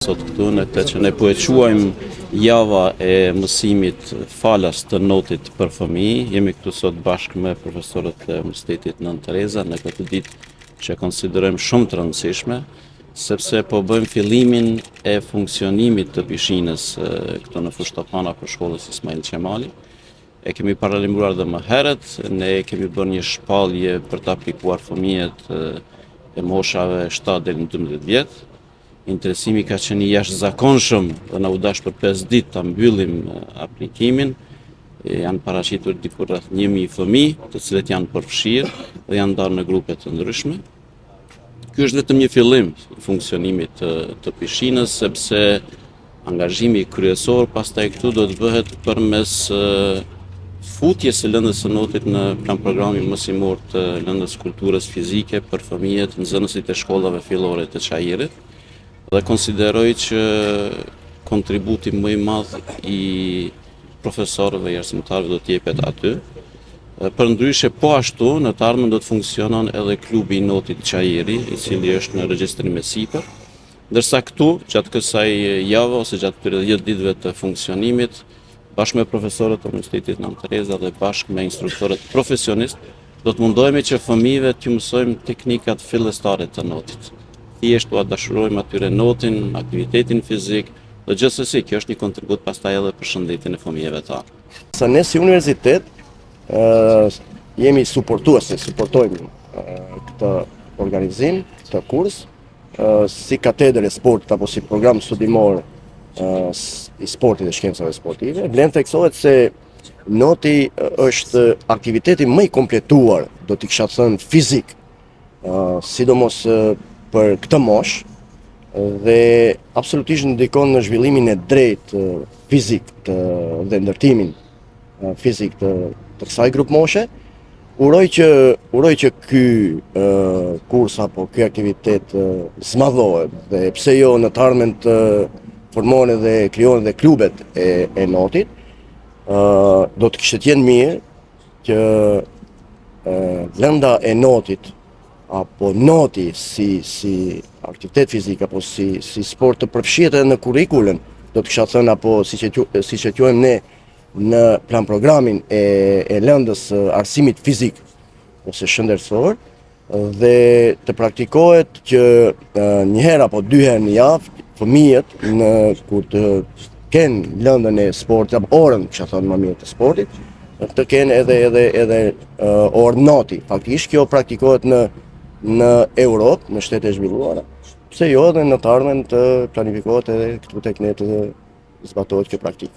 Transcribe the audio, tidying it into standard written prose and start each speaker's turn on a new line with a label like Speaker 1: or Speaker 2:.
Speaker 1: Sot këtu në këtë që ne po e quajmë java e mësimit falas të notit për fëmijë, jemi këtu sot bashkë me profesorët e Universitetit Nën Tereza në këtë ditë që konsiderojmë shumë të rëndësishme, sepse po bëjmë fillimin e funksionimit të pishinës këtu në Fushtapana për shkollës Ismail Qemali. E kemi paralajmëruar dhe më herët, ne kemi bërë një shpallje për të aplikuar fëmijët e moshave 7 deri në 12 vjet. Interesimi ka qenë jashtëzakonshëm dhe na u dash për 5 ditë ta mbyllim aplikimin. Janë paraqitur diku rreth 1000 fëmijë, të cilët janë përfshirë dhe janë ndarë në grupe të ndryshme. Ky është vetëm një fillim i funksionimit të pishinës, sepse angazhimi kryesor pastaj këtu do të bëhet përmes futjes së lëndës së notit në plan programin mësimor të lëndës kulturës fizike për fëmijët nxënësit e shkollave fillore të Çajirit. Dhe konsideroj që kontributi më i madh i profesorëve e arsimtarëve do të jepet aty. Përndryshe po ashtu në të ardhmen do të funksionon edhe klubi i notit Çajiri, i cili është në regjistrim me sipër. Ndërsa këtu, gjatë kësaj jave ose gjatë këtyre 10 ditëve të funksionimit, bashkë me profesorët e Universitetit Nën Tereza dhe bashkë me instruktorët profesionistë, do të mundohemi që fëmijëve t'ju mësojmë teknikat fillestare të notit. Thjesht ua dashurojmë atyre notin, aktivitetin fizik, dhe gjithsesi kjo është një kontribut pastaj edhe për shëndetin e fëmijëve tanë.
Speaker 2: Sa ne si universitet jemi suportojmë këtë organizim, këtë kurs, si katedër e sportit apo si program studimor i sportit dhe shkencave sportive. Vlen theksohet se noti është aktiviteti më i kompletuar, do t'i kisha thënë fizik, sidomos për këtë moshë dhe absolutisht ndikon në zhvillimin e drejtë fizik dhe ndërtimin fizik të kësaj grup moshe. Uroj që ky kurs apo ky aktivitet zmadhohet dhe pse jo në të ardhmen të formohen dhe krijohen dhe klubet e notit. Do të kishte qenë mirë që lënda e notit apo noti si aktivitet fizik apo si sport të përfshihet edhe në kurrikulën, do të kisha thënë apo siç e quajmë ne në plan programin e lëndës arsimit fizik ose shëndetësor, dhe të praktikohet që një herë apo 2 herë në javë fëmijët kur të kenë lëndën e sportit apo orën, kisha thënë më mirë, të sportit, të kenë edhe orë noti. Faktikisht kjo praktikohet në Europë, në shtete e zhvilluara, pse jo edhe në të ardhmen të planifikohet edhe këtu tek ne të zbatohet kjo praktikë.